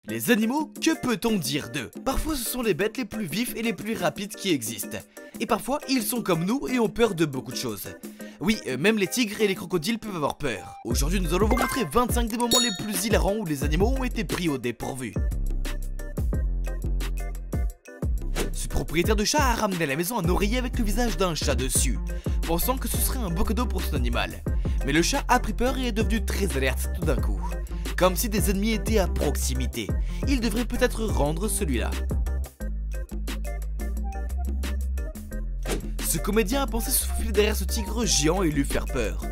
Les animaux, que peut-on dire d'eux? Parfois ce sont les bêtes les plus vives et les plus rapides qui existent. Et parfois ils sont comme nous et ont peur de beaucoup de choses. Oui, même les tigres et les crocodiles peuvent avoir peur. Aujourd'hui nous allons vous montrer 25 des moments les plus hilarants où les animaux ont été pris au dépourvu. Ce propriétaire de chat a ramené à la maison un oreiller avec le visage d'un chat dessus, pensant que ce serait un beau cadeau pour son animal. Mais le chat a pris peur et est devenu très alerte tout d'un coup. Comme si des ennemis étaient à proximité. Il devrait peut-être rendre celui-là. Ce comédien a pensé se faufiler derrière ce tigre géant et lui faire peur.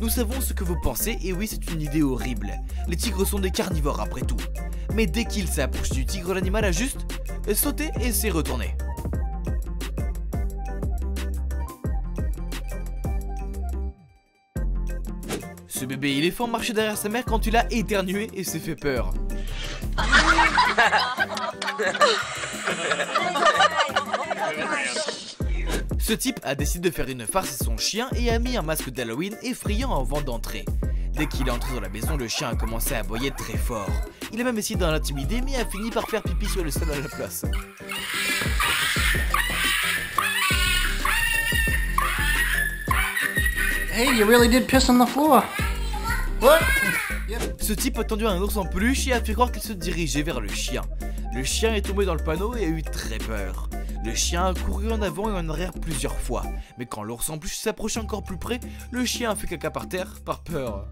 Nous savons ce que vous pensez et oui, c'est une idée horrible. Les tigres sont des carnivores après tout. Mais dès qu'il s'approche du tigre, l'animal a juste sauté et s'est retourné. Ce bébé éléphant marchait derrière sa mère quand il a éternué et s'est fait peur. Ce type a décidé de faire une farce à son chien et a mis un masque d'Halloween effrayant avant d'entrer. Dès qu'il est entré dans la maison, le chien a commencé à aboyer très fort. Il a même essayé d'en l'intimider mais a fini par faire pipi sur le sol à la place. Hey, you really did piss on the floor. What? Yep. Ce type a tendu un ours en peluche et a fait croire qu'il se dirigeait vers le chien. Le chien est tombé dans le panneau et a eu très peur. Le chien a couru en avant et en arrière plusieurs fois, mais quand l'ours en peluche s'approchait encore plus près, le chien a fait caca par terre par peur.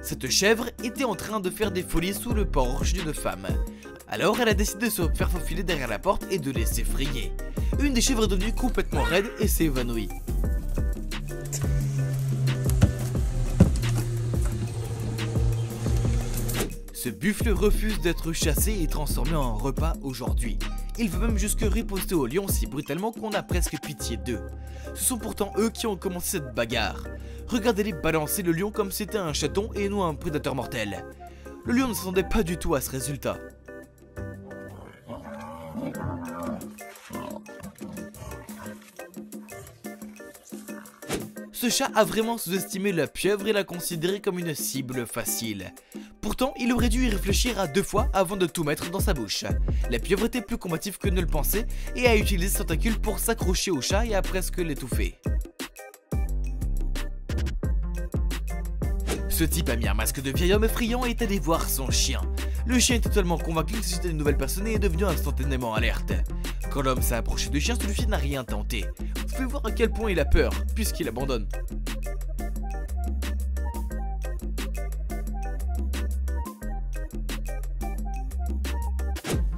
Cette chèvre était en train de faire des folies sous le porche d'une femme. Alors elle a décidé de se faire faufiler derrière la porte et de les effrayer. Une des chèvres est devenue complètement raide et s'est évanouie. Ce buffle refuse d'être chassé et transformé en repas aujourd'hui. Il veut même jusque riposter aux lions si brutalement qu'on a presque pitié d'eux. Ce sont pourtant eux qui ont commencé cette bagarre. Regardez-les balancer le lion comme si c'était un chaton et non un prédateur mortel. Le lion ne s'attendait pas du tout à ce résultat. Ce chat a vraiment sous-estimé la pieuvre et l'a considérée comme une cible facile. Pourtant, il aurait dû y réfléchir à 2 fois avant de tout mettre dans sa bouche. La pieuvre était plus combative que ne le pensait et a utilisé ses tentacules pour s'accrocher au chat et a presque l'étouffer. Ce type a mis un masque de vieil homme effrayant et est allé voir son chien. Le chien est totalement convaincu que c'était une nouvelle personne et est devenu instantanément alerte. Quand l'homme s'est approché du chien, celui-ci n'a rien tenté. Vous pouvez voir à quel point il a peur, puisqu'il abandonne.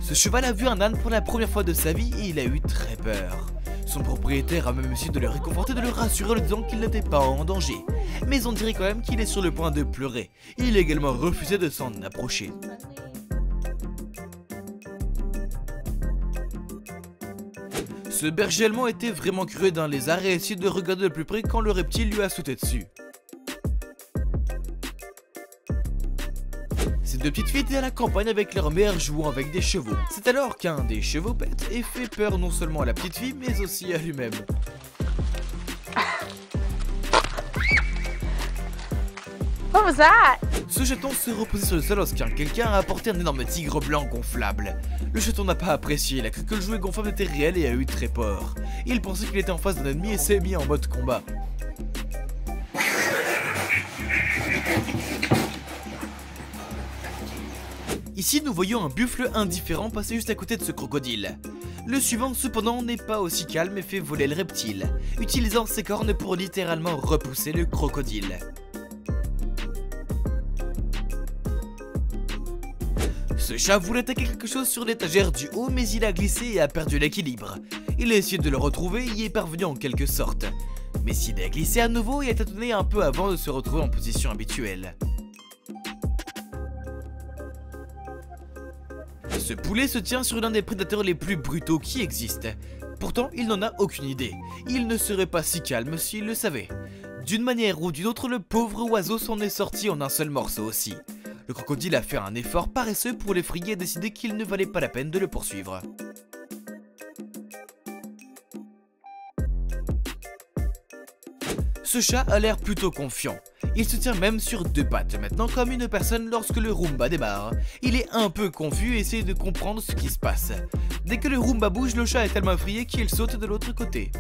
Ce cheval a vu un âne pour la première fois de sa vie et il a eu très peur. Son propriétaire a même essayé de le réconforter, de le rassurer en lui disant qu'il n'était pas en danger. Mais on dirait quand même qu'il est sur le point de pleurer. Il a également refusé de s'en approcher. Ce berger allemand était vraiment curieux d'un lézard et a essayé de regarder de plus près quand le reptile lui a sauté dessus. Ces 2 petites filles étaient à la campagne avec leur mère jouant avec des chevaux. C'est alors qu'un des chevaux pète et fait peur non seulement à la petite fille mais aussi à lui-même. What was that? Ce chaton s'est reposé sur le sol lorsqu'un quelqu'un a apporté un énorme tigre blanc gonflable. Le chaton n'a pas apprécié, il a cru que le jouet gonflable était réel et a eu très peur. Il pensait qu'il était en face d'un ennemi et s'est mis en mode combat. Ici nous voyons un buffle indifférent passer juste à côté de ce crocodile. Le suivant cependant n'est pas aussi calme et fait voler le reptile, utilisant ses cornes pour littéralement repousser le crocodile. Ce chat voulait attaquer quelque chose sur l'étagère du haut mais il a glissé et a perdu l'équilibre. Il a essayé de le retrouver et y est parvenu en quelque sorte. Mais s'il a glissé à nouveau et a tâtonné un peu avant de se retrouver en position habituelle. Ce poulet se tient sur l'un des prédateurs les plus brutaux qui existent. Pourtant, il n'en a aucune idée. Il ne serait pas si calme s'il le savait. D'une manière ou d'une autre, le pauvre oiseau s'en est sorti en un seul morceau aussi. Le crocodile a fait un effort paresseux pour l'effrayer et a décidé qu'il ne valait pas la peine de le poursuivre. Ce chat a l'air plutôt confiant. Il se tient même sur deux pattes maintenant comme une personne lorsque le Roomba démarre. Il est un peu confus et essaie de comprendre ce qui se passe. Dès que le Roomba bouge, le chat est tellement effrayé qu'il saute de l'autre côté.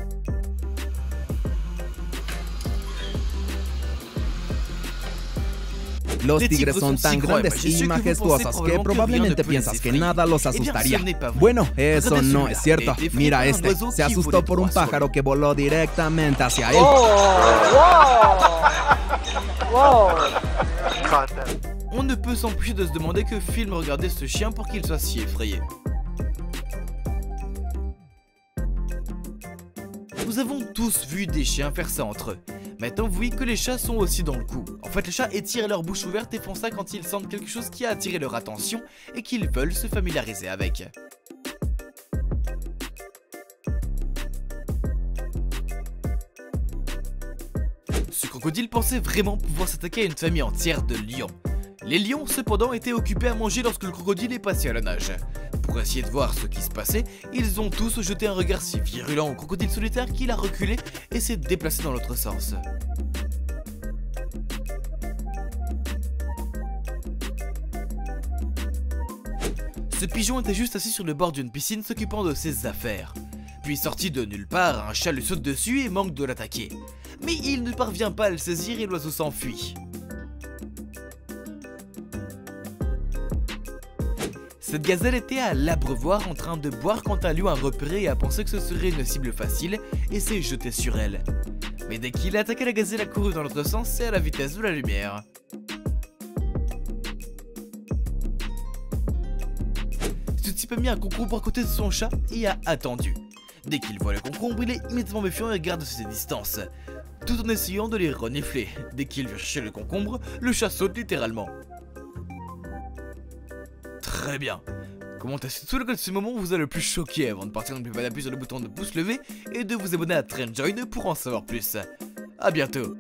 Los tigres son tan grandes y majestuosos que probablemente piensas que nada los asustaría. Bueno, eso no es cierto. Mira este, se asustó por un pájaro que voló directamente hacia él. On ne peut s'empêcher de se demander que film regardait ce chien pour qu'il soit si effrayé. Nous avons tous vu des chiens faire ça entre eux. Maintenant vous voyez que les chats sont aussi dans le coup. En fait les chats étirent leur bouche ouverte et font ça quand ils sentent quelque chose qui a attiré leur attention et qu'ils veulent se familiariser avec. Ce crocodile pensait vraiment pouvoir s'attaquer à une famille entière de lions. Les lions cependant étaient occupés à manger lorsque le crocodile est passé à la nage. Pour essayer de voir ce qui se passait, ils ont tous jeté un regard si virulent au crocodile solitaire qu'il a reculé et s'est déplacé dans l'autre sens. Ce pigeon était juste assis sur le bord d'une piscine s'occupant de ses affaires. Puis sorti de nulle part, un chat lui saute dessus et manque de l'attaquer. Mais il ne parvient pas à le saisir et l'oiseau s'enfuit. Cette gazelle était à l'abreuvoir en train de boire quand un lion a repéré et a pensé que ce serait une cible facile et s'est jeté sur elle. Mais dès qu'il a attaqué la gazelle a couru dans l'autre sens et à la vitesse de la lumière. Ce type a mis un concombre à côté de son chat et a attendu. Dès qu'il voit le concombre, il est immédiatement méfiant et garde ses distances, tout en essayant de les renifler. Dès qu'il veut chercher le concombre, le chat saute littéralement. Très bien. Commentez sous le code de ce moment vous a le plus choqué. Avant de partir, n'oubliez pas d'appuyer sur le bouton de pouce levé et de vous abonner à TrendJoin pour en savoir plus. A bientôt.